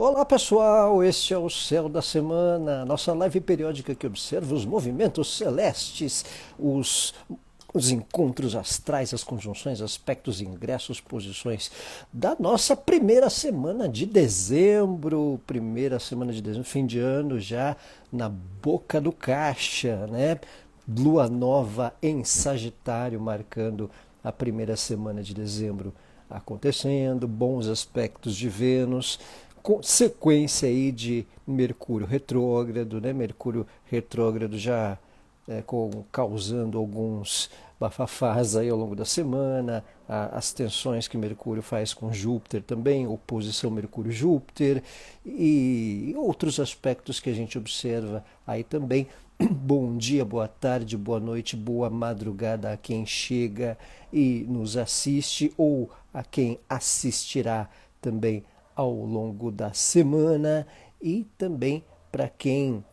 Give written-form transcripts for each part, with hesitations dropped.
Olá pessoal, este é o Céu da Semana, nossa live periódica que observa os movimentos celestes, os encontros astrais, as conjunções, aspectos, ingressos, posições da nossa primeira semana de dezembro. Primeira semana de dezembro, fim de ano já na boca do caixa, né? Lua nova em Sagitário, marcando a primeira semana de dezembro acontecendo, bons aspectos de Vênus, sequência aí de Mercúrio retrógrado, né? Mercúrio retrógrado já causando alguns bafafás aí ao longo da semana, as tensões que Mercúrio faz com Júpiter também, oposição Mercúrio-Júpiter e outros aspectos que a gente observa aí também. Bom dia, boa tarde, boa noite, boa madrugada a quem chega e nos assiste ou a quem assistirá também ao longo da semana e também para quem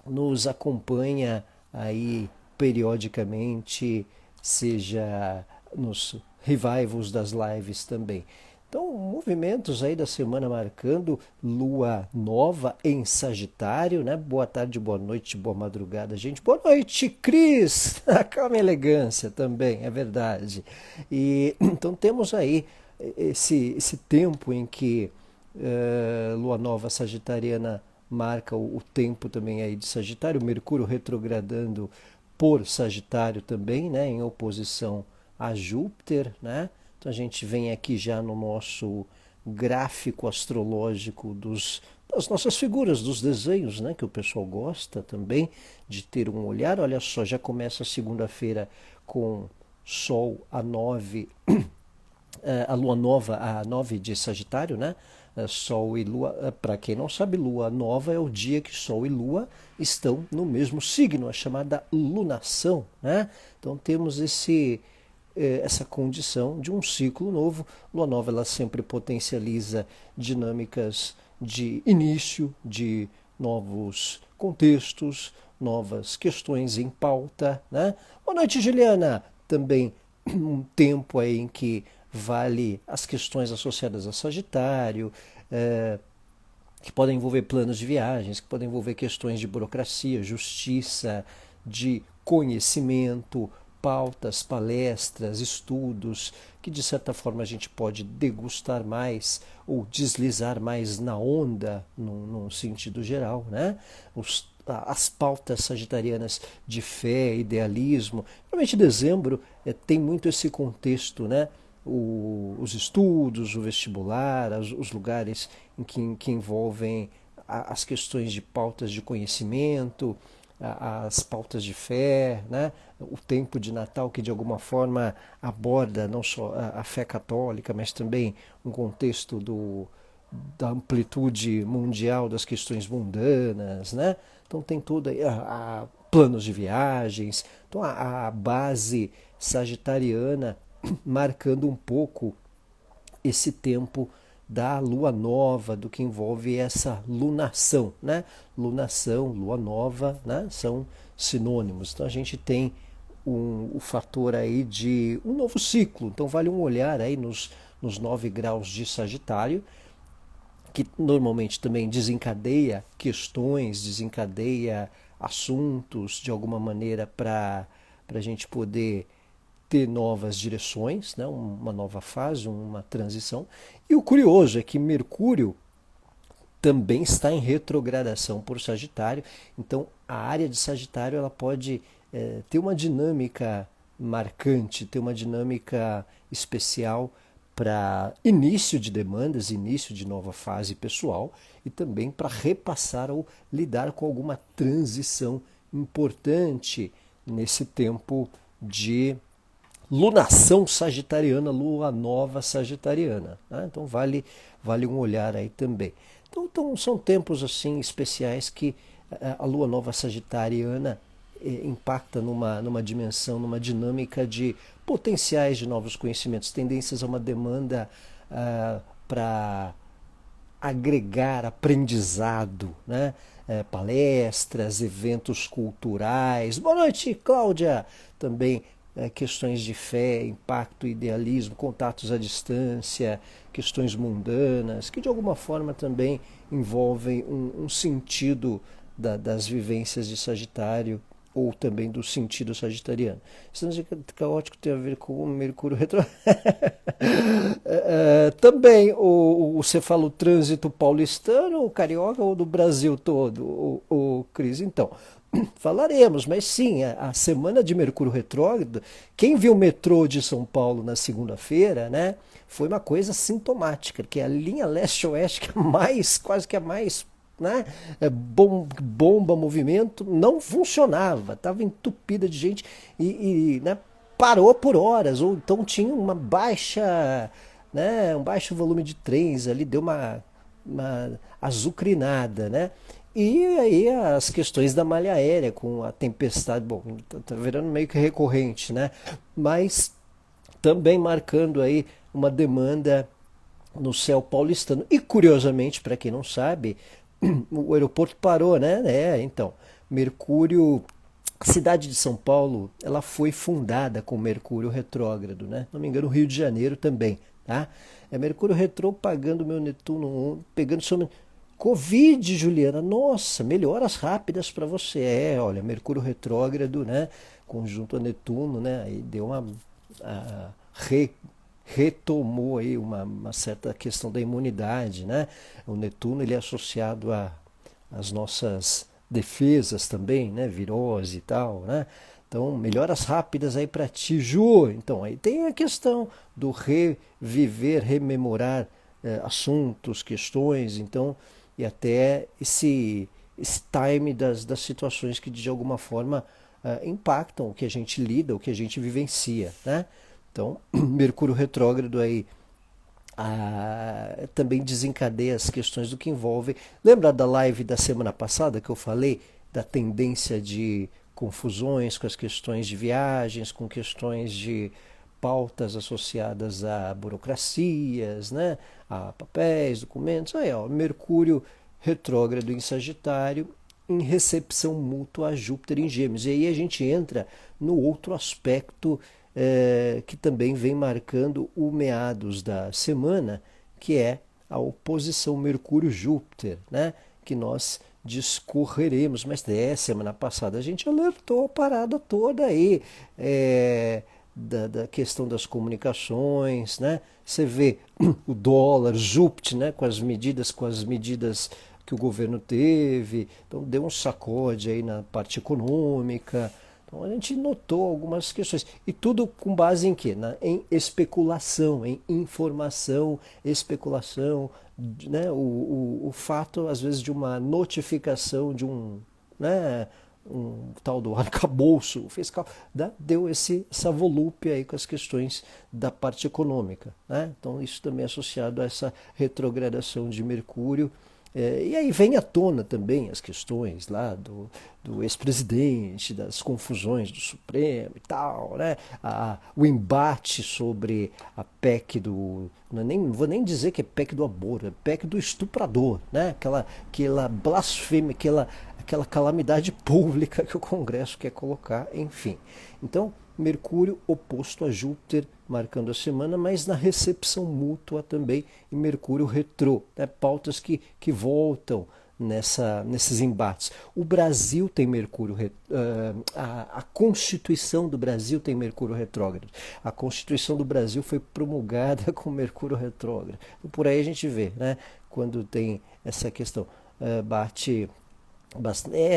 nos acompanha aí periodicamente, seja nos revivals das lives também. Então, movimentos aí da semana marcando lua nova em Sagitário, né? Boa tarde, boa noite, boa madrugada, gente. Boa noite, Cris! Calma e elegância também, é verdade. E então temos aí esse tempo em que lua nova sagitariana marca o tempo também aí de Sagitário, Mercúrio retrogradando por Sagitário também, né, em oposição a Júpiter, né? Então a gente vem aqui já no nosso gráfico astrológico das nossas figuras, dos desenhos, né, que o pessoal gosta também de ter um olhar. Olha só, já começa a segunda-feira com Sol a 9, a Lua nova a 9 de Sagitário, né? Sol e Lua, para quem não sabe, Lua nova é o dia que Sol e Lua estão no mesmo signo, a chamada lunação, né? Então temos essa condição de um ciclo novo. Lua nova ela sempre potencializa dinâmicas de início de novos contextos, novas questões em pauta, né? Boa noite, Juliana. Também um tempo aí em que vale as questões associadas a Sagitário, que podem envolver planos de viagens, que podem envolver questões de burocracia, justiça, de conhecimento, pautas, palestras, estudos, que de certa forma a gente pode degustar mais ou deslizar mais na onda, num sentido geral, né? As pautas sagitarianas de fé, idealismo. Realmente dezembro tem muito esse contexto, né? Os estudos, o vestibular, os lugares que envolvem as questões de pautas de conhecimento, as pautas de fé, né? O tempo de Natal que de alguma forma aborda não só a fé católica, mas também um contexto da amplitude mundial das questões mundanas, né? Então tem toda a planos de viagens, então a base sagitariana marcando um pouco esse tempo da lua nova, do que envolve essa lunação, né? Lunação, lua nova, né? São sinônimos. Então a gente tem o fator aí de um novo ciclo. Então vale um olhar aí nos 9 graus de Sagitário, que normalmente também desencadeia questões, desencadeia assuntos de alguma maneira para a gente poder ter novas direções, né? Uma nova fase, uma transição. E o curioso é que Mercúrio também está em retrogradação por Sagitário, então a área de Sagitário ela pode ter uma dinâmica marcante, ter uma dinâmica especial para início de demandas, início de nova fase pessoal e também para repassar ou lidar com alguma transição importante nesse tempo de lunação sagitariana, lua nova sagitariana, né? Então vale um olhar aí também. Então são tempos assim especiais que a lua nova sagitariana impacta numa dimensão, numa dinâmica de potenciais de novos conhecimentos, tendências a uma demanda para agregar aprendizado, né? Palestras, eventos culturais. Boa noite, Cláudia! Também questões de fé, impacto, idealismo, contatos à distância, questões mundanas, que de alguma forma também envolvem um sentido das vivências de Sagitário ou também do sentido sagitariano. Estrangeiro caótico tem a ver com o Mercúrio retro. Também você fala o trânsito paulistano, ou carioca, ou do Brasil todo, o Cris? Então, falaremos, mas sim, a semana de Mercúrio retrógrado, quem viu o metrô de São Paulo na segunda-feira, né, foi uma coisa sintomática, que a linha leste-oeste, que é mais, quase que a mais, né, bomba movimento, não funcionava, estava entupida de gente né, parou por horas, ou então tinha uma baixa, né, um baixo volume de trens ali, deu uma azucrinada, né? E aí as questões da malha aérea com a tempestade, bom, tá virando meio que recorrente, né? Mas também marcando aí uma demanda no céu paulistano. E curiosamente, para quem não sabe, o aeroporto parou, né? Então, Mercúrio, a cidade de São Paulo, ela foi fundada com Mercúrio retrógrado, né? Não me engano, o Rio de Janeiro também, tá? É Mercúrio retrô pagando meu Netuno, pegando seu Covid, Juliana, nossa, melhoras rápidas para você. Olha, Mercúrio retrógrado, né? Conjunto a Netuno, né? Aí deu a, re, retomou aí uma certa questão da imunidade, né? O Netuno ele é associado às nossas defesas também, né? Virose e tal, né? Então, melhoras rápidas aí para ti, Ju. Então, aí tem a questão do reviver, rememorar assuntos, questões, então, e até esse time das situações que de alguma forma impactam o que a gente lida, o que a gente vivencia, né? Então, Mercúrio retrógrado aí também desencadeia as questões do que envolve. Lembra da live da semana passada que eu falei da tendência de confusões com as questões de viagens, com questões de pautas associadas a burocracias, né? A papéis, documentos. Aí, ó, Mercúrio retrógrado em Sagitário, em recepção mútua a Júpiter em Gêmeos. E aí a gente entra no outro aspecto que também vem marcando o meados da semana, que é a oposição Mercúrio-Júpiter, né? Que nós discorreremos, mas semana passada a gente alertou a parada toda aí, da questão das comunicações, né? Você vê o dólar, Júpiter, né? Com as medidas que o governo teve, então deu um sacode aí na parte econômica. Então a gente notou algumas questões. E tudo com base em quê? Em especulação, em informação, especulação, né? O fato, às vezes, de uma notificação de né? Um tal do arcabouço fiscal, né? Deu essa volúpia aí com as questões da parte econômica, né? Então isso também é associado a essa retrogradação de Mercúrio. E aí vem à tona também as questões lá do ex-presidente, das confusões do Supremo e tal, né? O embate sobre a PEC não vou nem dizer que é PEC do aborto, é PEC do estuprador, né? Aquela blasfêmia, aquela calamidade pública que o Congresso quer colocar, enfim. Então, Mercúrio oposto a Júpiter, marcando a semana, mas na recepção mútua também, e Mercúrio retrô, né? Pautas que voltam nesses embates. O Brasil tem Mercúrio, a Constituição do Brasil tem Mercúrio retrógrado. A Constituição do Brasil foi promulgada com Mercúrio retrógrado. Por aí a gente vê, né? Quando tem essa questão, bate.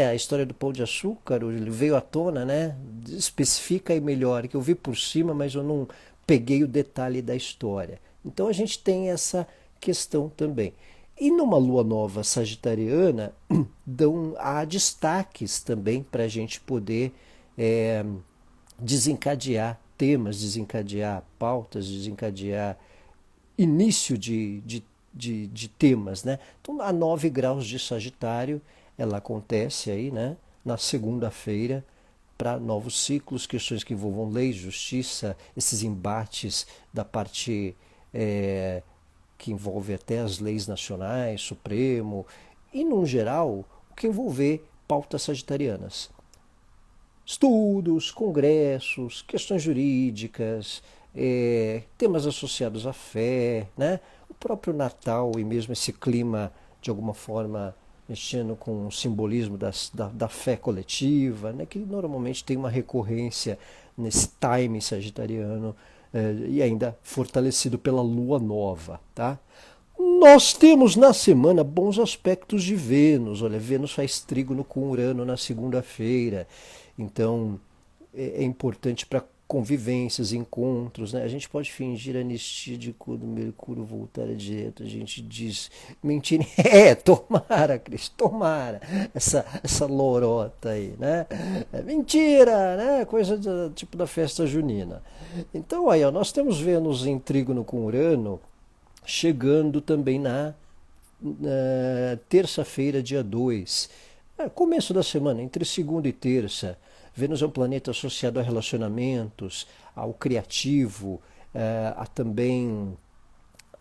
A história do Pão de Açúcar, ele veio à tona, né? Especifica aí melhor, que eu vi por cima, mas eu não peguei o detalhe da história. Então a gente tem essa questão também. E numa lua nova sagitariana, há destaques também para a gente poder desencadear temas, desencadear pautas, desencadear início de temas, né? Então, a 9 graus de Sagitário, ela acontece aí, né? Na segunda-feira, para novos ciclos, questões que envolvam lei, justiça, esses embates da parte que envolve até as leis nacionais, Supremo, e, no geral, o que envolver pautas sagitarianas. estudos, congressos, questões jurídicas, temas associados à fé, né? O próprio Natal e mesmo esse clima, de alguma forma, mexendo com o simbolismo da fé coletiva, né? Que normalmente tem uma recorrência nesse time sagitariano e ainda fortalecido pela lua nova, tá? Nós temos na semana bons aspectos de Vênus. Olha, Vênus faz trígono com Urano na segunda-feira. Então, é importante para convivências, encontros, né? A gente pode fingir anistia de quando Mercúrio voltar a direto. A gente diz mentira. Tomara, Cris, tomara. Essa lorota aí, né? É mentira, né? Coisa tipo da festa junina. Então, aí, ó, nós temos Vênus em trígono com Urano chegando também na terça-feira, dia 2. Começo da semana, entre segunda e terça. Vênus é um planeta associado a relacionamentos, ao criativo, a também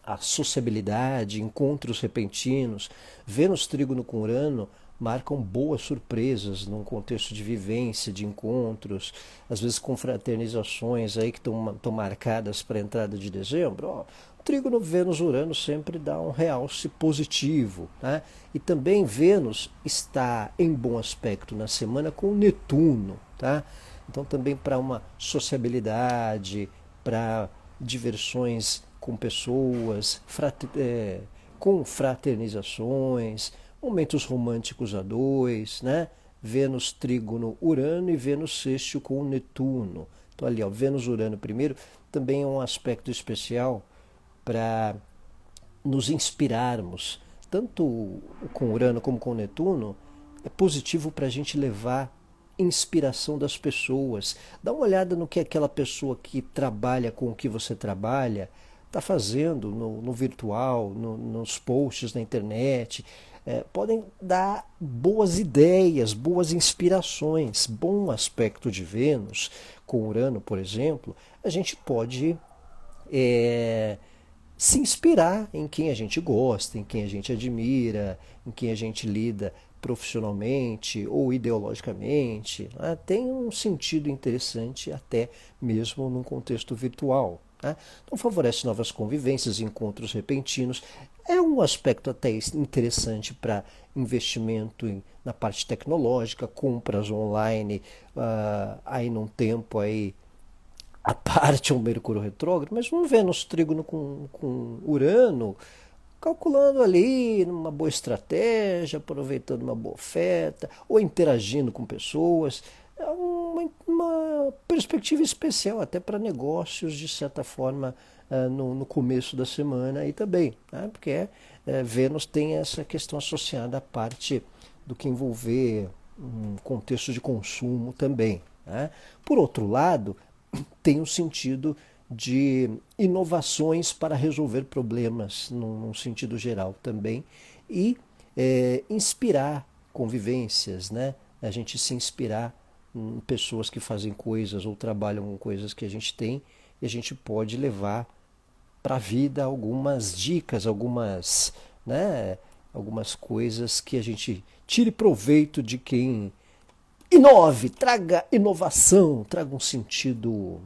a sociabilidade, encontros repentinos. Vênus trígono com Urano marcam boas surpresas num contexto de vivência, de encontros, às vezes confraternizações aí que estão marcadas para a entrada de dezembro. Ó, trígono Vênus-Urano sempre dá um realce positivo, né? E também Vênus está em bom aspecto na semana com Netuno, tá? Então também para uma sociabilidade, para diversões com pessoas, com fraternizações, momentos românticos a dois, né? Vênus trígono Urano e Vênus sextil com Netuno. Então ali, ó, Vênus-Urano primeiro também é um aspecto especial para nos inspirarmos, tanto com Urano como com Netuno, é positivo para a gente levar inspiração das pessoas. Dá uma olhada no que aquela pessoa que trabalha com o que você trabalha está fazendo no virtual, nos posts na internet. Podem dar boas ideias, boas inspirações. Bom aspecto de Vênus com Urano, por exemplo, a gente pode se inspirar em quem a gente gosta, em quem a gente admira, em quem a gente lida profissionalmente ou ideologicamente. Né? Tem um sentido interessante até mesmo num contexto virtual. Né? Então favorece novas convivências, encontros repentinos. É um aspecto até interessante para investimento na parte tecnológica, compras online, aí num tempo aí a parte um Mercúrio retrógrado, mas um Vênus trígono com Urano, calculando ali numa boa estratégia, aproveitando uma boa oferta, ou interagindo com pessoas. É uma perspectiva especial até para negócios, de certa forma, no começo da semana e também, né? Porque Vênus tem essa questão associada à parte do que envolver um contexto de consumo também. Né? Por outro lado, tem um sentido de inovações para resolver problemas, num sentido geral também, e inspirar convivências, né? A gente se inspirar em pessoas que fazem coisas ou trabalham com coisas que a gente tem, e a gente pode levar para a vida algumas dicas, né, algumas coisas que a gente tire proveito de quem inove, traga inovação, traga um sentido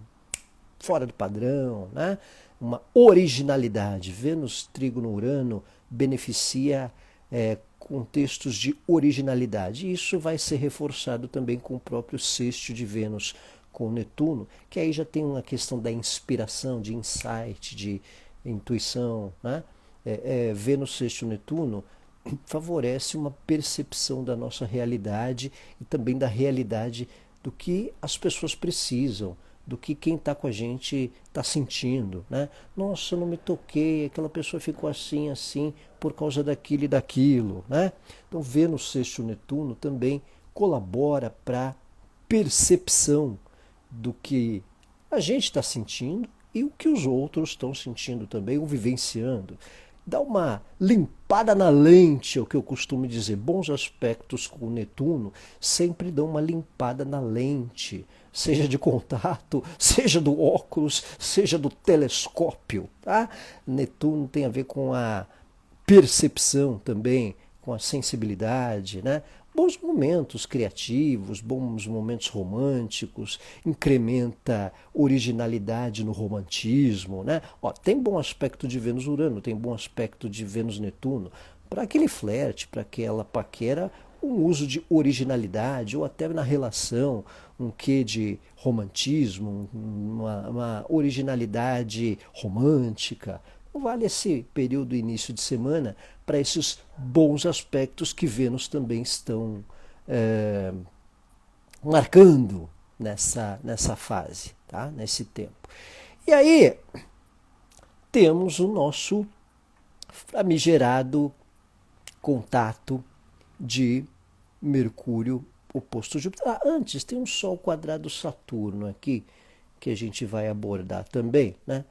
fora do padrão, né? Uma originalidade. Vênus trígono Urano beneficia contextos de originalidade. E isso vai ser reforçado também com o próprio sextil de Vênus com Netuno, que aí já tem uma questão da inspiração, de insight, de intuição. Né? Vênus sextil Netuno favorece uma percepção da nossa realidade e também da realidade do que as pessoas precisam, do que quem está com a gente está sentindo. Né? Nossa, eu não me toquei, aquela pessoa ficou assim, assim, por causa daquilo e daquilo. Né? Então, Vênus sextil Netuno também colabora para a percepção do que a gente está sentindo e o que os outros estão sentindo também, ou vivenciando. Dá uma limpada na lente, é o que eu costumo dizer. Bons aspectos com o Netuno sempre dão uma limpada na lente, seja de contato, seja do óculos, seja do telescópio. Tá? Netuno tem a ver com a percepção também, com a sensibilidade. Né? bons momentos criativos, bons momentos românticos, incrementa originalidade no romantismo, né? Ó, tem bom aspecto de Vênus-Urano, tem bom aspecto de Vênus-Netuno. Para aquele flerte, para aquela paquera, um uso de originalidade, ou até na relação, um quê de romantismo, uma originalidade romântica. Não vale esse período início de semana para esses bons aspectos que Vênus também estão marcando nessa fase, tá? Nesse tempo. E aí temos o nosso famigerado contato de Mercúrio oposto a Júpiter. Antes tem um Sol quadrado Saturno aqui, que a gente vai abordar também, né?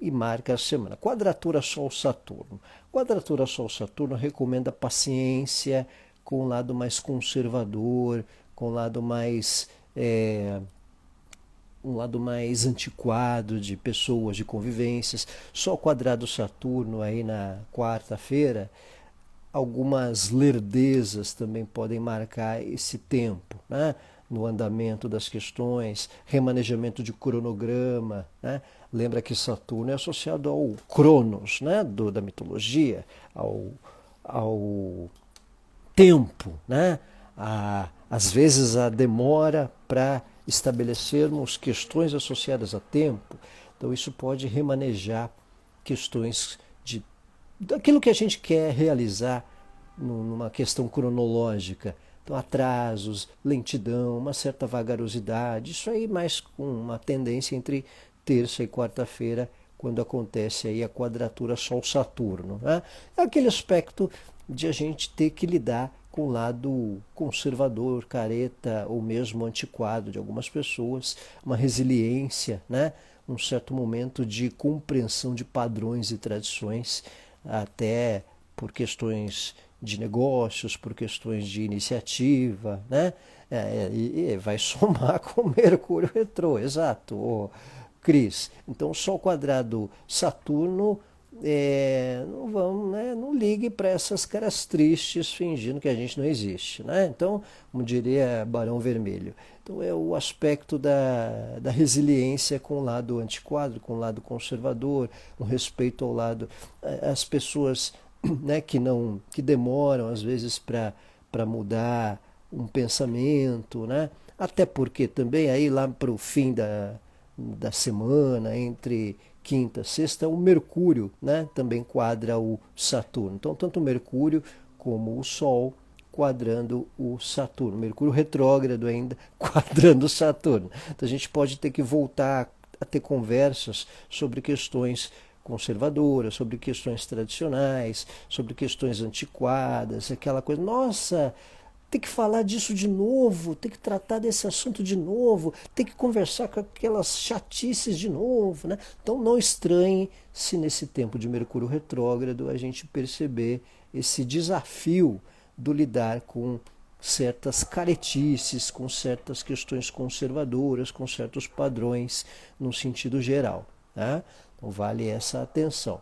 E marca a semana. Quadratura Sol-Saturno. Quadratura Sol-Saturno recomenda paciência com o lado mais conservador, com o lado mais um lado mais antiquado de pessoas, de convivências. Sol quadrado Saturno aí na quarta-feira, algumas lerdezas também podem marcar esse tempo, né? No andamento das questões, remanejamento de cronograma, né? Lembra que Saturno é associado ao Cronos, né? Da mitologia, ao tempo, né? Às vezes a demora para estabelecermos questões associadas a tempo. Então isso pode remanejar questões daquilo que a gente quer realizar numa questão cronológica. Então, atrasos, lentidão, uma certa vagarosidade, isso aí mais com uma tendência entre terça e quarta-feira, quando acontece aí a quadratura Sol-Saturno, né? É aquele aspecto de a gente ter que lidar com o lado conservador, careta ou mesmo antiquado de algumas pessoas, uma resiliência, né? Um certo momento de compreensão de padrões e tradições, até por questões de negócios, por questões de iniciativa, né? E vai somar com Mercúrio retrô, exato, Cris. Então, Sol quadrado Saturno, não vamos, né? Não ligue para essas caras tristes fingindo que a gente não existe, né? Então, como diria Barão Vermelho. Então, é o aspecto da resiliência com o lado antiquado, com o lado conservador, um respeito ao lado. As pessoas, né, que demoram às vezes para mudar um pensamento, né? Até porque também aí lá para o fim da semana, entre quinta e sexta, o Mercúrio, né, também quadra o Saturno. Então tanto o Mercúrio como o Sol quadrando o Saturno. Mercúrio retrógrado ainda quadrando o Saturno. Então a gente pode ter que voltar a ter conversas sobre questões conservadoras, sobre questões tradicionais, sobre questões antiquadas, aquela coisa, nossa, tem que falar disso de novo, tem que tratar desse assunto de novo, tem que conversar com aquelas chatices de novo, né? Então não estranhe se nesse tempo de Mercúrio retrógrado a gente perceber esse desafio do lidar com certas caretices, com certas questões conservadoras, com certos padrões no sentido geral, né? Então vale essa atenção.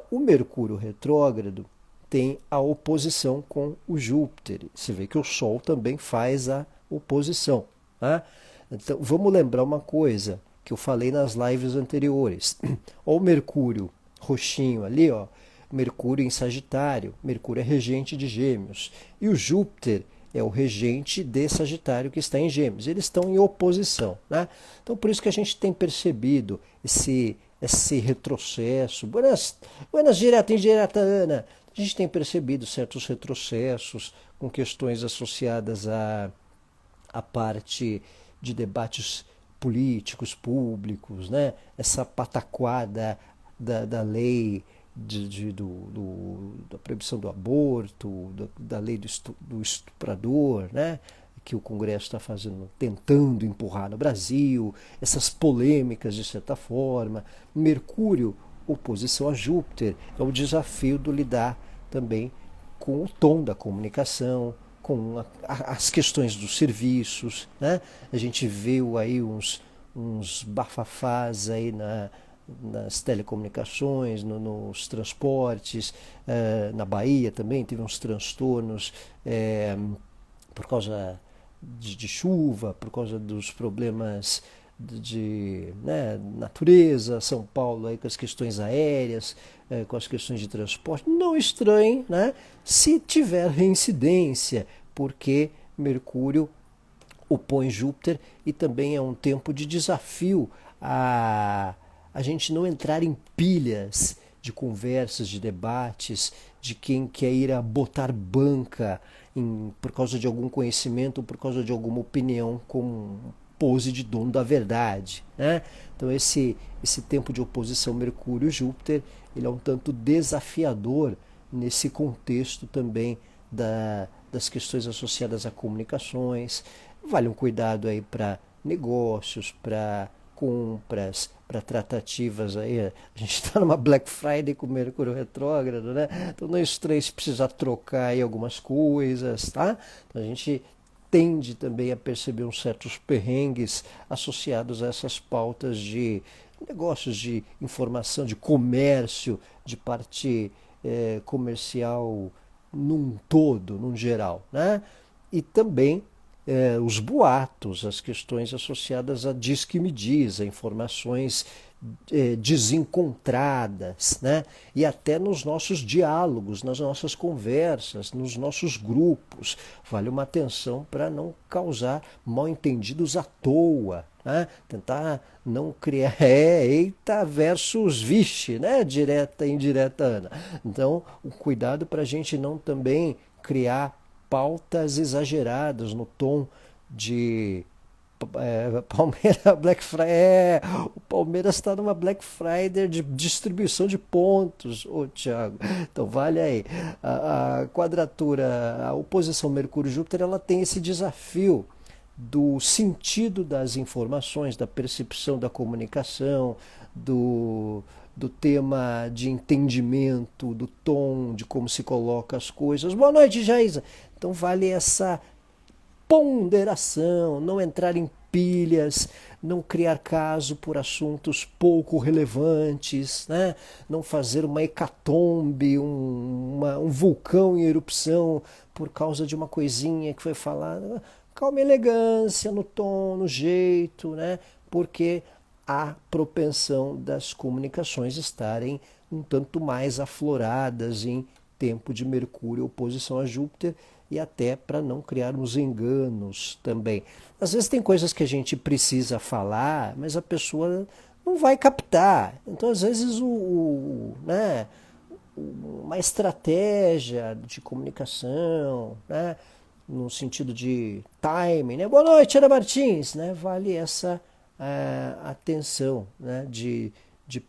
O Mercúrio retrógrado tem a oposição com o Júpiter. Você vê que o Sol também faz a oposição, né? Então vamos lembrar uma coisa que eu falei nas lives anteriores. Olha o Mercúrio roxinho ali, ó. Mercúrio em Sagitário. Mercúrio é regente de Gêmeos. E o Júpiter é o regente de Sagitário que está em Gêmeos. Eles estão em oposição, né? Então por isso que a gente tem percebido esse retrocesso. Buenas direta Ana. A gente tem percebido certos retrocessos com questões associadas à parte de debates políticos, públicos, né? Essa pataquada da lei da proibição do aborto, da lei do estuprador, né? Que o Congresso está tentando empurrar no Brasil, essas polêmicas de certa forma. Mercúrio, oposição a Júpiter, é o desafio do lidar também com o tom da comunicação, com as questões dos serviços, né? A gente viu aí uns bafafás aí nas telecomunicações, nos transportes, na Bahia também teve uns transtornos por causa de chuva, por causa dos problemas né, natureza, São Paulo aí com as questões aéreas, com as questões de transporte. Não estranhe, né, se tiver reincidência, porque Mercúrio opõe Júpiter e também é um tempo de desafio a gente não entrar em pilhas de conversas, de debates, de quem quer ir a botar banca por causa de algum conhecimento ou por causa de alguma opinião com pose de dono da verdade, né? Então esse tempo de oposição Mercúrio-Júpiter, ele é um tanto desafiador nesse contexto também das questões associadas a comunicações. Vale um cuidado aí para negócios, para compras, para tratativas aí. A gente está numa Black Friday com o Mercúrio retrógrado, né? Então não é estranho se precisar trocar aí algumas coisas, tá? Então a gente tende também a perceber uns certos perrengues associados a essas pautas de negócios, de informação, de comércio, de parte comercial num todo, num geral, né? E também os boatos, as questões associadas a diz que me diz, a informações desencontradas, né? E até nos nossos diálogos, nas nossas conversas, nos nossos grupos. Vale uma atenção para não causar mal-entendidos à toa, né? Tentar não criar eita versus vixe, né? Direta e indireta, Ana. Então, o cuidado para a gente não também criar pautas exageradas no tom de Palmeiras Black Friday. O Palmeiras está numa Black Friday de distribuição de pontos, Thiago. Então vale aí. A quadratura, a oposição Mercúrio-Júpiter, ela tem esse desafio do sentido das informações, da percepção da comunicação, do tema de entendimento, do tom, de como se coloca as coisas. Boa noite, Jaísa. Então vale essa ponderação, não entrar em pilhas, não criar caso por assuntos pouco relevantes, né? Não fazer uma hecatombe, um vulcão em erupção por causa de uma coisinha que foi falada. Calma, elegância no tom, no jeito, né? Porque há propensão das comunicações estarem um tanto mais afloradas em tempo de Mercúrio oposição a Júpiter, e até para não criarmos enganos também. Às vezes tem coisas que a gente precisa falar, mas a pessoa não vai captar. Então, às vezes, né, uma estratégia de comunicação, né, no sentido de timing, né? Boa noite, Ana Martins, né? Vale essa atenção, né, de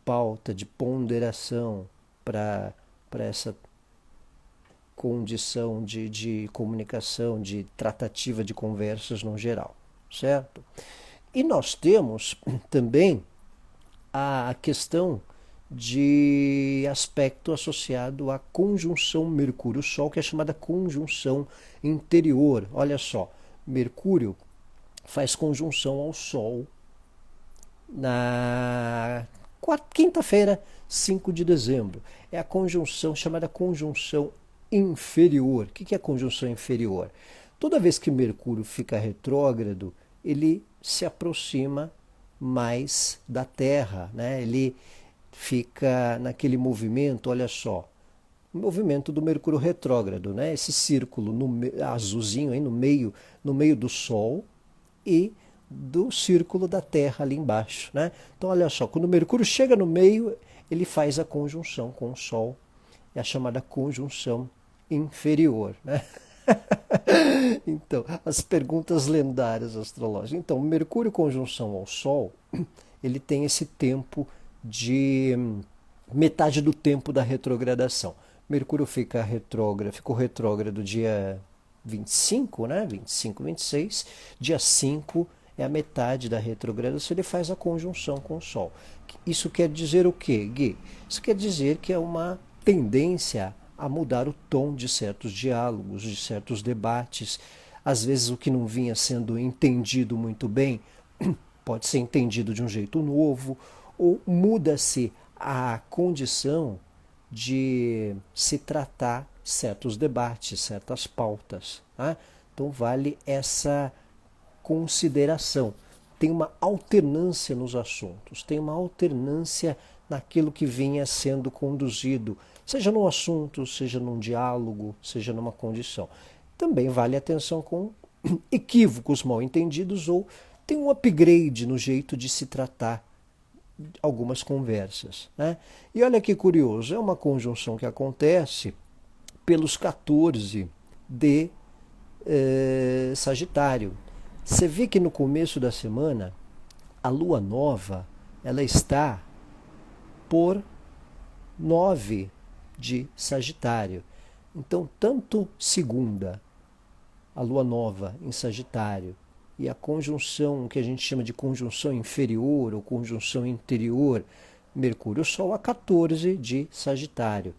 pauta, de ponderação para essa condição de comunicação, de tratativa de conversas no geral, certo? E nós temos também a questão de aspecto associado à conjunção Mercúrio-Sol, que é chamada conjunção interior. Olha só, Mercúrio faz conjunção ao Sol na quinta-feira, 5 de dezembro. É a conjunção chamada conjunção inferior. O que é conjunção inferior? Toda vez que Mercúrio fica retrógrado, ele se aproxima mais da Terra, né? Ele fica naquele movimento, olha só, o movimento do Mercúrio retrógrado, né? Esse círculo azulzinho aí no meio do Sol e do círculo da Terra ali embaixo, né? Então olha só, quando o Mercúrio chega no meio, ele faz a conjunção com o Sol, é a chamada conjunção inferior, né? Então, as perguntas lendárias astrológicas. Então, Mercúrio conjunção ao Sol, ele tem esse tempo de metade do tempo da retrogradação. Mercúrio ficou retrógrado dia 25, né? 25, 26. Dia 5 é a metade da retrogradação, ele faz a conjunção com o Sol. Isso quer dizer o quê, Gui? Isso quer dizer que é uma tendência a mudar o tom de certos diálogos, de certos debates. Às vezes o que não vinha sendo entendido muito bem pode ser entendido de um jeito novo, ou muda-se a condição de se tratar certos debates, certas pautas. Tá? Então vale essa consideração. Tem uma alternância nos assuntos, tem uma alternância naquilo que vinha sendo conduzido, seja num assunto, seja num diálogo, seja numa condição. Também vale atenção com equívocos mal entendidos ou tem um upgrade no jeito de se tratar algumas conversas. Né? E olha que curioso, é uma conjunção que acontece pelos 14 de Sagitário. Você vê que no começo da semana a lua nova ela está por 9 de Sagitário. Então, tanto segunda, a lua nova em Sagitário, e a conjunção que a gente chama de conjunção inferior ou conjunção interior, Mercúrio-Sol, a 14 de Sagitário.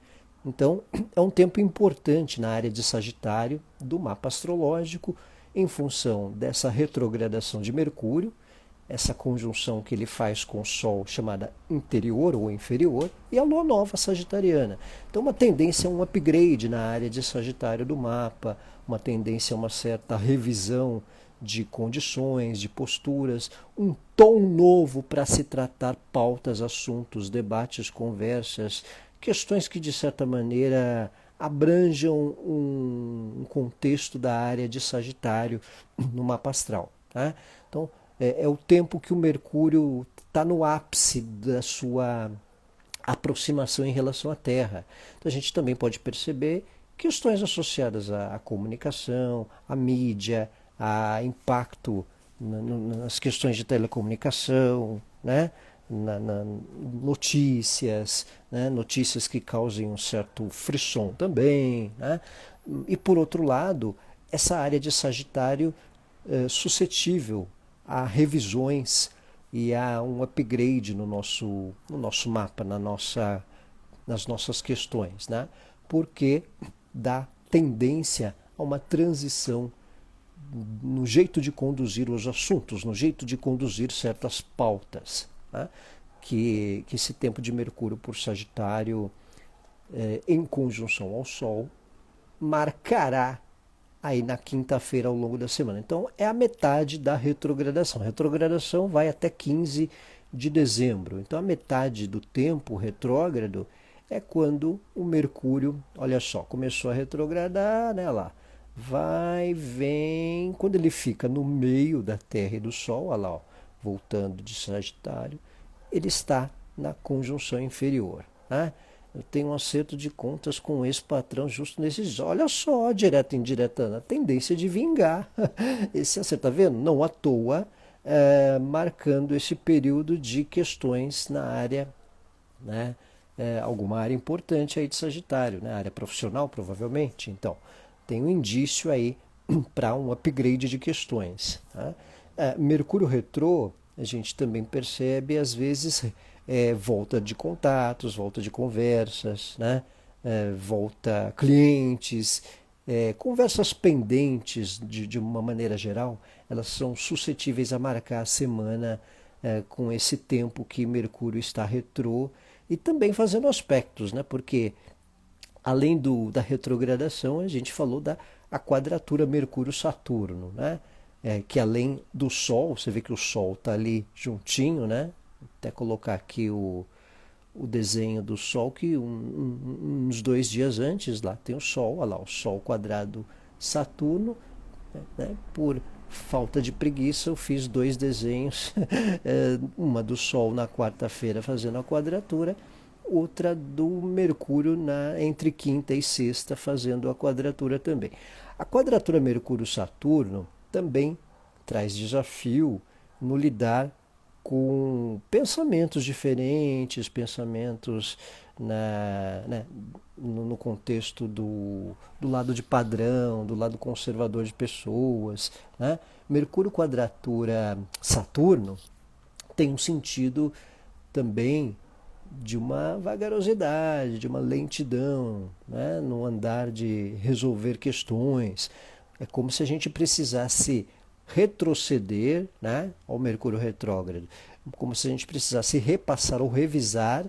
Então, é um tempo importante na área de Sagitário do mapa astrológico, em função dessa retrogradação de Mercúrio, essa conjunção que ele faz com o Sol, chamada interior ou inferior, e a lua nova sagitariana. Então, uma tendência a um upgrade na área de Sagitário do mapa, uma tendência a uma certa revisão de condições, de posturas, um tom novo para se tratar pautas, assuntos, debates, conversas, questões que, de certa maneira, abranjam um contexto da área de Sagitário no mapa astral. Tá? Então, é o tempo que o Mercúrio está no ápice da sua aproximação em relação à Terra. Então, a gente também pode perceber questões associadas à comunicação, à mídia, a impacto nas questões de telecomunicação, né? Notícias, né? Notícias que causem um certo frisson também. Né? E por outro lado, essa área de Sagitário suscetível a revisões e a um upgrade no nosso mapa, nas nossas questões, né? Porque dá tendência a uma transição no jeito de conduzir os assuntos, no jeito de conduzir certas pautas. Né? Que esse tempo de Mercúrio por Sagitário, em conjunção ao Sol, marcará aí na quinta-feira ao longo da semana. Então é a metade da retrogradação. A retrogradação vai até 15 de dezembro. Então a metade do tempo retrógrado é quando o Mercúrio, olha só, começou a retrogradar, né, lá. Vai, vem, quando ele fica no meio da Terra e do Sol, olha lá, ó, voltando de Sagitário, ele está na conjunção inferior. Né? Eu tenho um acerto de contas com esse patrão justo nesses. Olha só, direta e indireta, a tendência de vingar. Esse acerto, está vendo? Não à toa, marcando esse período de questões na área, né? Alguma área importante aí de Sagitário, né? Área profissional, provavelmente. Então, tem um indício aí para um upgrade de questões. Tá? Mercúrio retrô, a gente também percebe, às vezes, volta de contatos, volta de conversas, né? Volta clientes, conversas pendentes de uma maneira geral, elas são suscetíveis a marcar a semana com esse tempo que Mercúrio está retrô e também fazendo aspectos, né? Porque além da retrogradação, a gente falou da quadratura Mercúrio-Saturno, né? Que além do Sol, você vê que o Sol está ali juntinho, né? Até colocar aqui o desenho do Sol, que uns 2 dias antes lá tem o Sol, olha lá, o Sol quadrado Saturno, né? Por falta de preguiça, eu fiz 2 desenhos, uma do Sol na quarta-feira fazendo a quadratura, outra do Mercúrio entre quinta e sexta fazendo a quadratura também. A quadratura Mercúrio-Saturno também traz desafio no lidar com pensamentos diferentes, pensamentos no contexto do lado de padrão, do lado conservador de pessoas. Né? Mercúrio quadratura Saturno tem um sentido também de uma vagarosidade, de uma lentidão, né? No andar de resolver questões. É como se a gente precisasse retroceder, né, ao Mercúrio retrógrado, como se a gente precisasse repassar ou revisar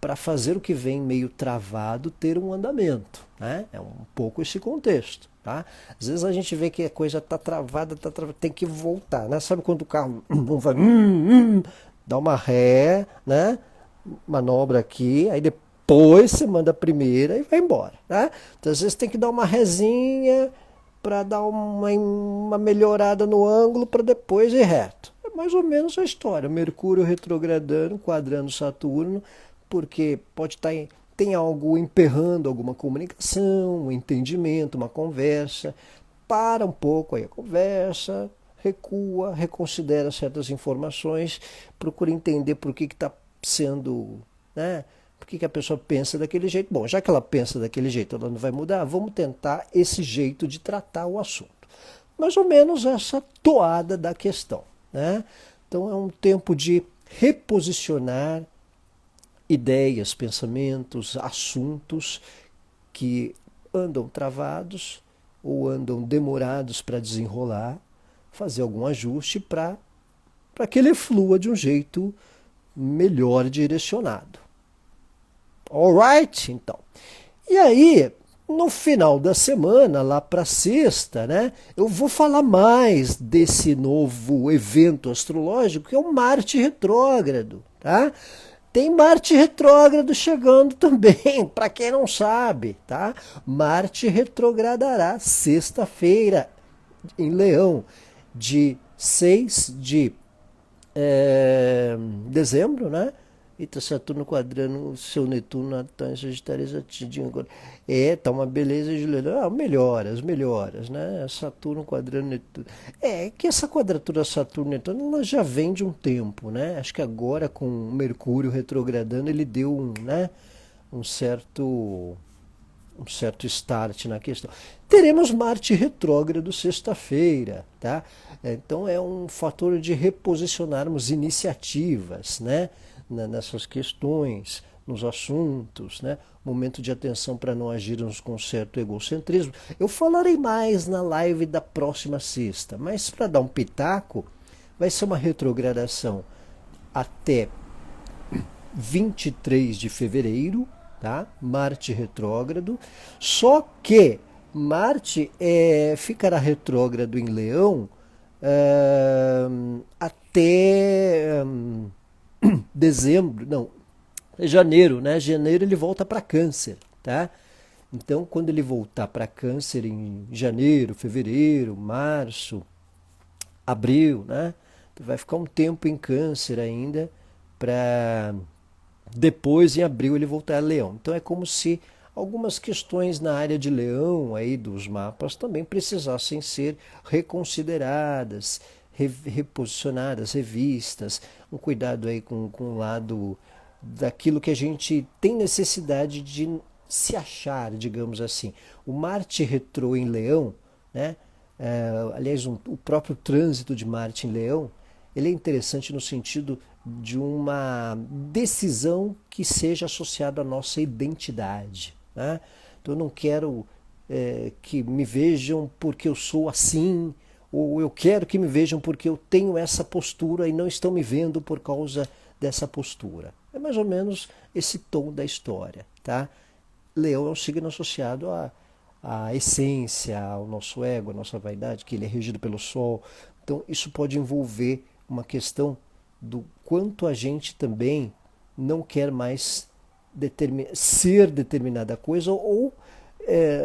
para fazer o que vem meio travado ter um andamento, né? É um pouco esse contexto, tá? Às vezes a gente vê que a coisa está travada, tem que voltar, né? Sabe quando o carro vai dá uma ré, né? Manobra aqui, aí depois você manda a primeira e vai embora, né? Então às vezes tem que dar uma rezinha para dar uma melhorada no ângulo para depois ir reto. É mais ou menos a história. Mercúrio retrogradando, quadrando Saturno, porque pode estar tem algo emperrando alguma comunicação, um entendimento, uma conversa. Para um pouco aí a conversa, recua, reconsidera certas informações, procura entender por que está sendo, né? Por que a pessoa pensa daquele jeito? Bom, já que ela pensa daquele jeito, ela não vai mudar, vamos tentar esse jeito de tratar o assunto. Mais ou menos essa toada da questão, né? Então é um tempo de reposicionar ideias, pensamentos, assuntos que andam travados ou andam demorados para desenrolar, fazer algum ajuste para que ele flua de um jeito melhor direcionado. Alright? Então. E aí, no final da semana, lá para sexta, né, eu vou falar mais desse novo evento astrológico, que é o Marte retrógrado, tá? Tem Marte retrógrado chegando também, para quem não sabe, tá? Marte retrogradará sexta-feira em Leão, de 6 de dezembro, né? E tá Saturno quadrando o seu Netuno tá em Sagitário exatidinho agora. Tá uma beleza de Leão. Melhoras, né? Saturno quadrando Netuno. É que essa quadratura Saturno-Netuno ela já vem de um tempo, né? Acho que agora com Mercúrio retrogradando ele deu né, um certo start na questão. Teremos Marte retrógrado sexta-feira, tá? Então é um fator de reposicionarmos iniciativas, né? Nessas questões, nos assuntos, né? Momento de atenção para não agirmos com certo egocentrismo. Eu falarei mais na live da próxima sexta, mas para dar um pitaco, vai ser uma retrogradação até 23 de fevereiro, tá? Marte retrógrado. Só que Marte ficará retrógrado em Leão até dezembro, não, janeiro, né? Janeiro ele volta para Câncer, tá? Então, quando ele voltar para Câncer em janeiro, fevereiro, março, abril, né? Vai ficar um tempo em Câncer ainda para depois, em abril, ele voltar a Leão. Então é como se algumas questões na área de Leão aí dos mapas também precisassem ser reconsideradas, reposicionadas, revistas. Um cuidado aí com o lado daquilo que a gente tem necessidade de se achar, digamos assim. O Marte retrô em Leão, né? Aliás, o próprio trânsito de Marte em Leão, ele é interessante no sentido de uma decisão que seja associada à nossa identidade, né? Então eu não quero que me vejam porque eu sou assim, ou eu quero que me vejam porque eu tenho essa postura e não estão me vendo por causa dessa postura. É mais ou menos esse tom da história, tá? Leão é um signo associado à essência, ao nosso ego, à nossa vaidade, que ele é regido pelo Sol. Então isso pode envolver uma questão do quanto a gente também não quer mais ser determinada coisa ou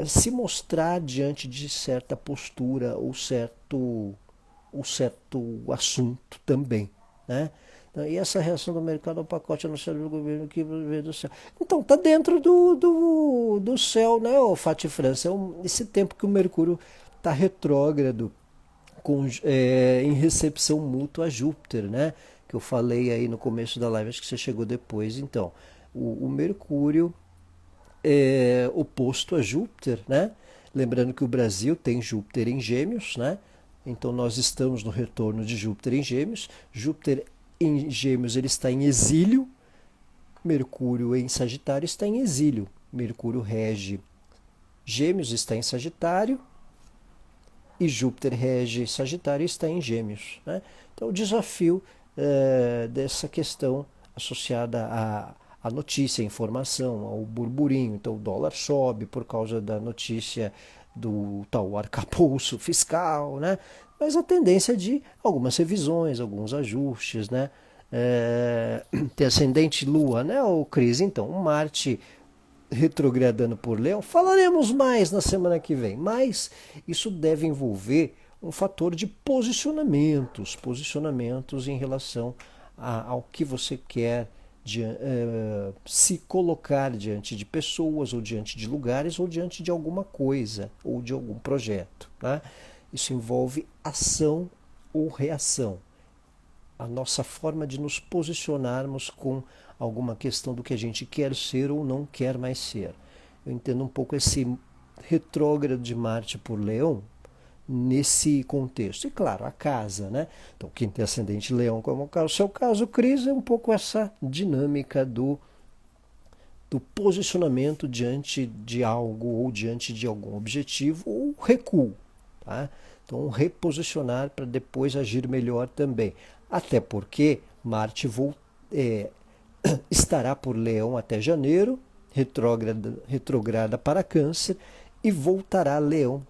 se mostrar diante de certa postura ou certo assunto também, né? E essa reação do mercado ao pacote anunciado pelo governo que veio do céu. Então, está dentro do céu, né, o Fati França? Esse tempo que o Mercúrio está retrógrado, em recepção mútua a Júpiter, né? Que eu falei aí no começo da live, acho que você chegou depois. Então, o Mercúrio é oposto a Júpiter, né? Lembrando que o Brasil tem Júpiter em Gêmeos, né? Então nós estamos no retorno de Júpiter em Gêmeos. Júpiter em Gêmeos ele está em exílio, Mercúrio em Sagitário está em exílio. Mercúrio rege Gêmeos, está em Sagitário, e Júpiter rege Sagitário e está em Gêmeos, né? Então o desafio dessa questão associada à notícia, à informação, ao burburinho. Então o dólar sobe por causa da notícia do tal arcabouço fiscal, né? Mas a tendência de algumas revisões, alguns ajustes, né? Tem ascendente Lua, né, o Cris? Então, Marte retrogradando por Leão, falaremos mais na semana que vem, mas isso deve envolver um fator de posicionamentos em relação ao que você quer se colocar diante de pessoas, ou diante de lugares, ou diante de alguma coisa, ou de algum projeto, né? Isso envolve ação ou reação, a nossa forma de nos posicionarmos com alguma questão do que a gente quer ser ou não quer mais ser. Eu entendo um pouco esse retrógrado de Marte por Leão nesse contexto. E claro, a casa, né? Então, quem tem ascendente Leão, como é o seu caso, Cris, é um pouco essa dinâmica do posicionamento diante de algo ou diante de algum objetivo ou recuo, tá? Então, reposicionar para depois agir melhor também. Até porque Marte estará por Leão até janeiro, retrograda para Câncer e voltará a Leão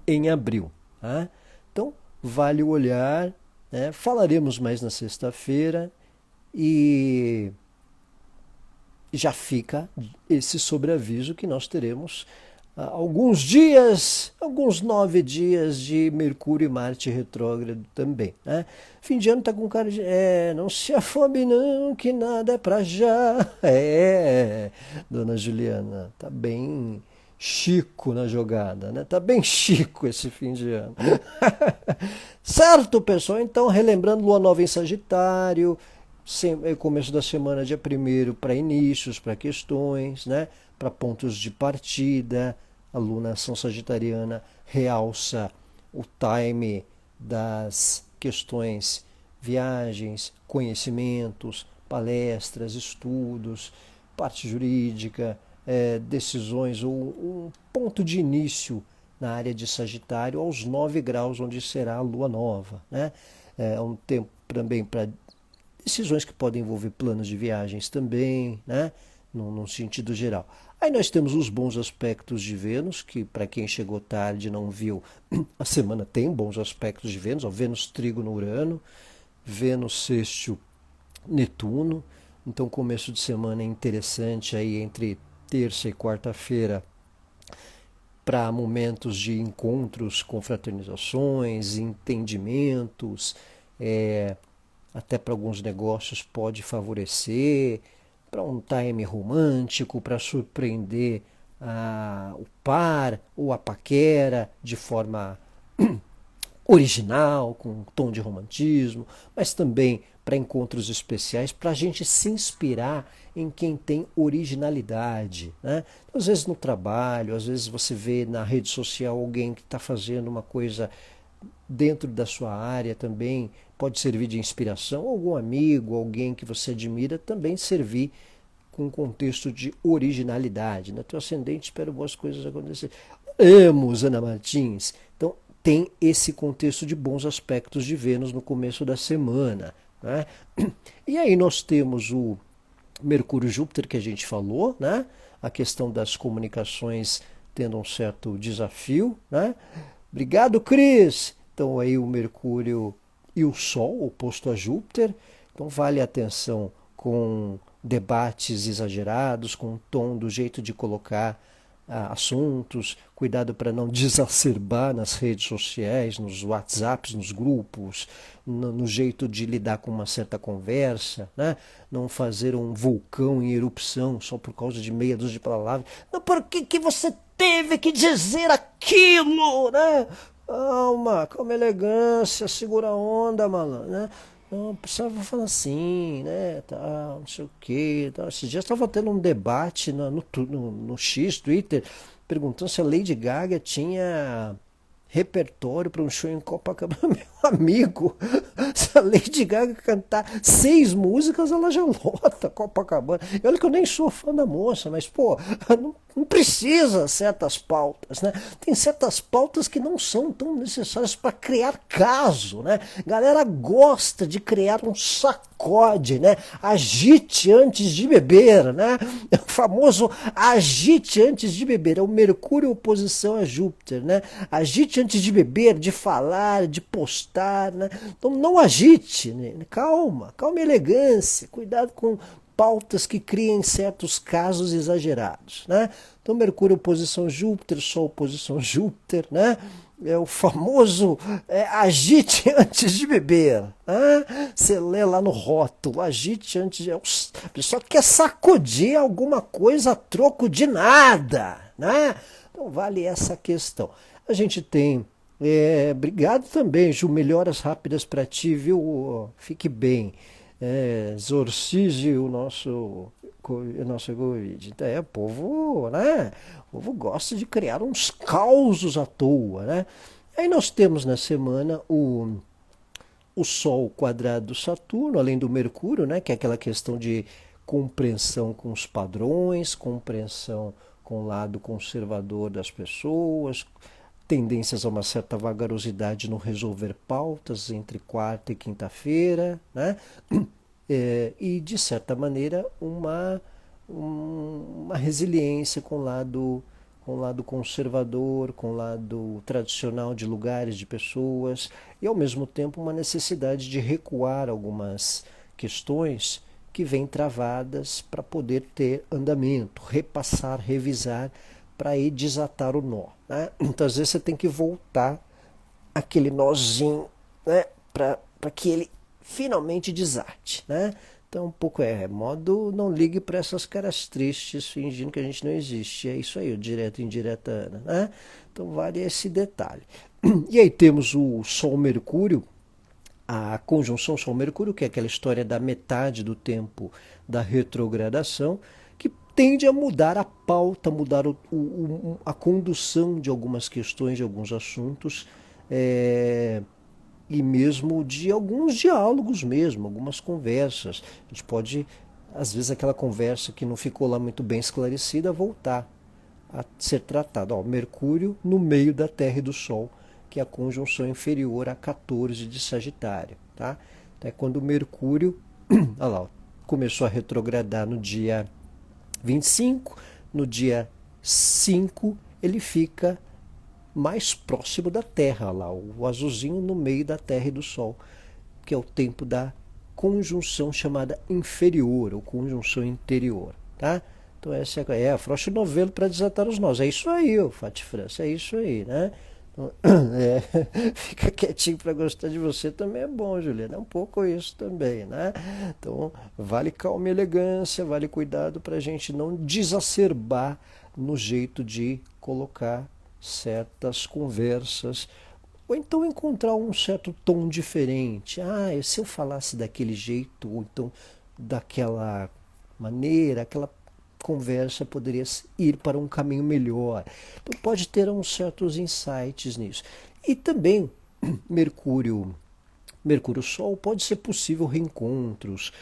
em abril, tá? Então, vale o olhar, né? Falaremos mais na sexta-feira e já fica esse sobreaviso que nós teremos alguns dias, alguns 9 dias de Mercúrio e Marte retrógrado também, né? Fim de ano tá com cara de não se afome não, que nada é pra já. Dona Juliana, tá bem chico na jogada, né? Tá bem chico esse fim de ano. Certo, pessoal? Então, relembrando, Lua Nova em Sagitário, começo da semana, dia 1º, para inícios, para questões, né? Para pontos de partida. A lunação sagitariana realça o time das questões viagens, conhecimentos, palestras, estudos, parte jurídica, decisões, ou um ponto de início na área de Sagitário aos 9 graus, onde será a lua nova, né? É um tempo também para decisões que podem envolver planos de viagens também, né? Num sentido geral. Aí nós temos os bons aspectos de Vênus, que para quem chegou tarde e não viu, a semana tem bons aspectos de Vênus, ó, Vênus trígono Urano, Vênus sextil Netuno. Então começo de semana é interessante aí entre terça e quarta-feira para momentos de encontros, confraternizações, entendimentos, até para alguns negócios pode favorecer, para um time romântico, para surpreender o par ou a paquera de forma original, com um tom de romantismo, mas também para encontros especiais, para a gente se inspirar em quem tem originalidade, né? Às vezes no trabalho, às vezes você vê na rede social alguém que está fazendo uma coisa dentro da sua área também, pode servir de inspiração, algum amigo, alguém que você admira, também servir com um contexto de originalidade, né? Teu ascendente, espero boas coisas acontecerem. Oremos, Ana Martins. Então, tem esse contexto de bons aspectos de Vênus no começo da semana, né? E aí nós temos o Mercúrio-Júpiter que a gente falou, né? A questão das comunicações tendo um certo desafio, né? Obrigado, Cris! Então aí o Mercúrio e o Sol, oposto a Júpiter. Então vale a atenção com debates exagerados, com o tom do jeito de colocar assuntos, cuidado para não desacerbar nas redes sociais, nos WhatsApps, nos grupos, no jeito de lidar com uma certa conversa, né? Não fazer um vulcão em erupção só por causa de meia dúzia de palavras. Não, por que você teve que dizer aquilo, né? Calma, elegância, segura a onda, malandro, né? Não, precisava falar assim, né, tal, não sei o que. Esses dias estava tendo um debate no X, Twitter, perguntando se a Lady Gaga tinha repertório para um show em Copacabana. Amigo, se a Lady Gaga cantar 6 músicas, ela já lota Copacabana. E olha que eu nem sou fã da moça, mas, pô, não precisa certas pautas, né? Tem certas pautas que não são tão necessárias para criar caso, né? Galera gosta de criar um sacode, né? Agite antes de beber, né? O famoso agite antes de beber. É o Mercúrio oposição a Júpiter, né? Agite antes de beber, de falar, de postar, né? Então não agite, né? Calma, calma e elegância, cuidado com pautas que criem certos casos exagerados, né? Então Mercúrio oposição Júpiter, Sol oposição Júpiter, né? É o famoso agite antes de beber. Né? Você lê lá no rótulo, agite antes de... A pessoa quer sacudir alguma coisa a troco de nada. Né? Então vale essa questão. A gente tem... obrigado também, Ju. Melhoras rápidas para ti, viu? Fique bem. Exorcize o nosso Covid. Então, o povo, né? O povo gosta de criar uns causos à toa, né? Aí nós temos na semana o Sol quadrado do Saturno, além do Mercúrio, né? Que é aquela questão de compreensão com os padrões, compreensão com o lado conservador das pessoas, tendências a uma certa vagarosidade no resolver pautas entre quarta e quinta-feira, né? E, de certa maneira, uma resiliência com o lado conservador, com o lado tradicional de lugares, de pessoas, e, ao mesmo tempo, uma necessidade de recuar algumas questões que vêm travadas para poder ter andamento, repassar, revisar, para aí desatar o nó. Né? Então, às vezes, você tem que voltar aquele nozinho, né? Para que ele finalmente desate. Né? Então, um pouco modo não ligue para essas caras tristes fingindo que a gente não existe. É isso aí, o direto e indireta Ana. Né? Então, vale esse detalhe. E aí temos o Sol-Mercúrio, a conjunção Sol-Mercúrio, que é aquela história da metade do tempo da retrogradação, que tende a mudar a pauta, mudar a condução de algumas questões, de alguns assuntos, e mesmo de alguns diálogos mesmo, algumas conversas. A gente pode, às vezes, aquela conversa que não ficou lá muito bem esclarecida, voltar a ser tratada. Mercúrio no meio da Terra e do Sol, que é a conjunção inferior a 14 de Sagitário. Tá? Então, é quando o Mercúrio olha lá, começou a retrogradar no dia 25, no dia 5 ele fica mais próximo da Terra, lá, o azulzinho no meio da Terra e do Sol, que é o tempo da conjunção chamada inferior, ou conjunção interior. Tá? Então essa afrouxa o novelo para desatar os nós. É isso aí, Fati França, é isso aí, né? Então, fica quietinho para gostar de você também é bom, Juliana. É um pouco isso também, né? Então, vale calma e elegância, vale cuidado para a gente não desacerbar no jeito de colocar certas conversas, ou então encontrar um certo tom diferente. Se eu falasse daquele jeito, ou então daquela maneira, aquela conversa poderia ir para um caminho melhor. Então pode ter uns certos insights nisso. E também Mercúrio Sol, pode ser possível reencontros,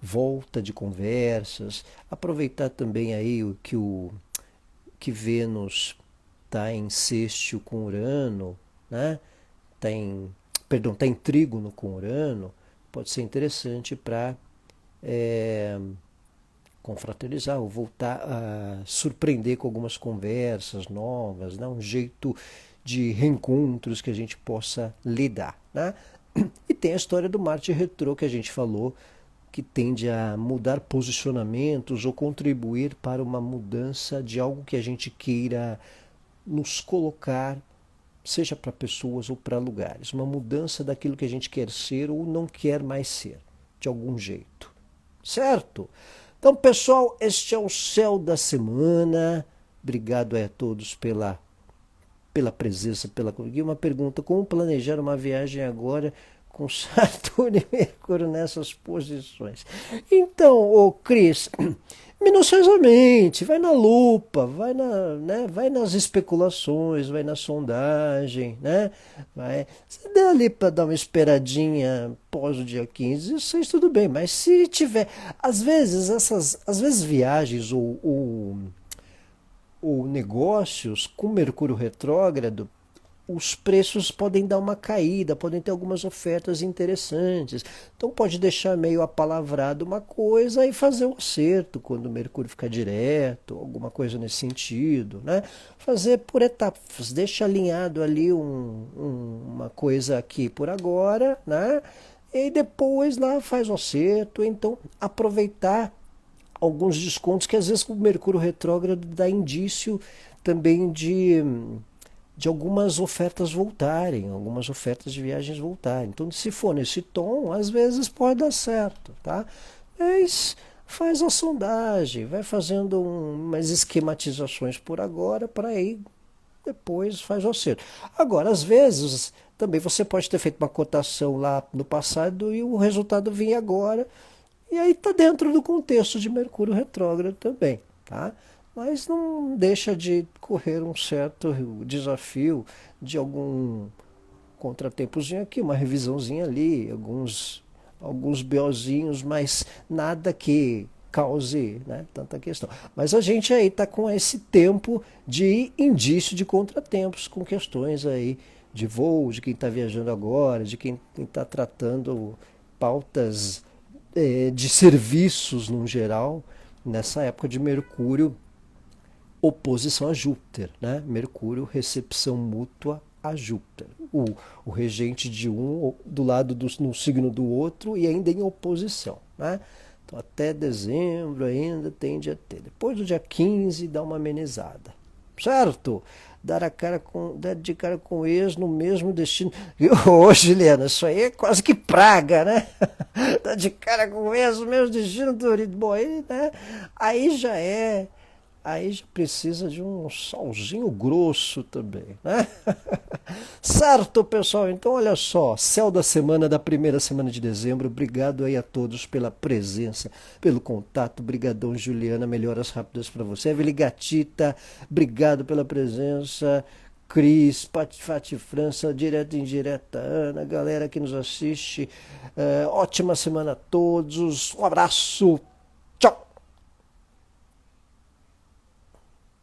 volta de conversas, aproveitar também aí que Vênus está em sextil com Urano, né? Tá em trígono com Urano, pode ser interessante para confraternizar ou voltar a surpreender com algumas conversas novas, né? Um jeito de reencontros que a gente possa lidar. Né? E tem a história do Marte retrô que a gente falou, que tende a mudar posicionamentos ou contribuir para uma mudança de algo que a gente queira nos colocar, seja para pessoas ou para lugares. Uma mudança daquilo que a gente quer ser ou não quer mais ser, de algum jeito. Certo? Então, pessoal, este é o Céu da Semana. Obrigado a todos pela presença, pela comigo. Uma pergunta: como planejar uma viagem agora com Saturno e Mercúrio nessas posições. Então, ô Cris, minuciosamente, vai na lupa, vai nas especulações, vai na sondagem, né? Se der ali para dar uma esperadinha pós o dia 15, 16, tudo bem, mas se tiver, às vezes viagens ou negócios com Mercúrio retrógrado, os preços podem dar uma caída, podem ter algumas ofertas interessantes. Então pode deixar meio apalavrado uma coisa e fazer um acerto quando o Mercúrio ficar direto, alguma coisa nesse sentido, né? Fazer por etapas, deixa alinhado ali uma coisa aqui por agora, né? E depois lá faz o acerto, então aproveitar alguns descontos que às vezes o Mercúrio retrógrado dá indício também de algumas ofertas voltarem, algumas ofertas de viagens voltarem. Então, se for nesse tom, às vezes pode dar certo, tá? Mas faz a sondagem, vai fazendo umas esquematizações por agora para aí depois faz o acerto. Agora, às vezes, também você pode ter feito uma cotação lá no passado e o resultado vir agora, e aí está dentro do contexto de Mercúrio retrógrado também, tá? Mas não deixa de correr um certo desafio de algum contratempozinho aqui, uma revisãozinha ali, alguns BOzinhos, mas nada que cause, né, tanta questão. Mas a gente aí está com esse tempo de indício de contratempos, com questões aí de voo, de quem está viajando agora, de quem está tratando pautas de serviços no geral, nessa época de Mercúrio oposição a Júpiter, né? Mercúrio, recepção mútua a Júpiter. O regente de um do lado no signo do outro e ainda em oposição, né? Então até dezembro ainda tende a ter. Depois do dia 15 dá uma amenizada. Certo? Dar de cara com ex no mesmo destino. Ô, Juliana, isso aí é quase que praga, né? Dar de cara com ex no mesmo destino do bom, aí, né? Aí já precisa de um salzinho grosso também, né? Certo, pessoal? Então, olha só, céu da semana, da primeira semana de dezembro. Obrigado aí a todos pela presença, pelo contato. Brigadão, Juliana. Melhoras rápidas para você. Evelyn Gatita, obrigado pela presença. Cris, Fati França, direto e indireta, Ana, galera que nos assiste. Ótima semana a todos. Um abraço.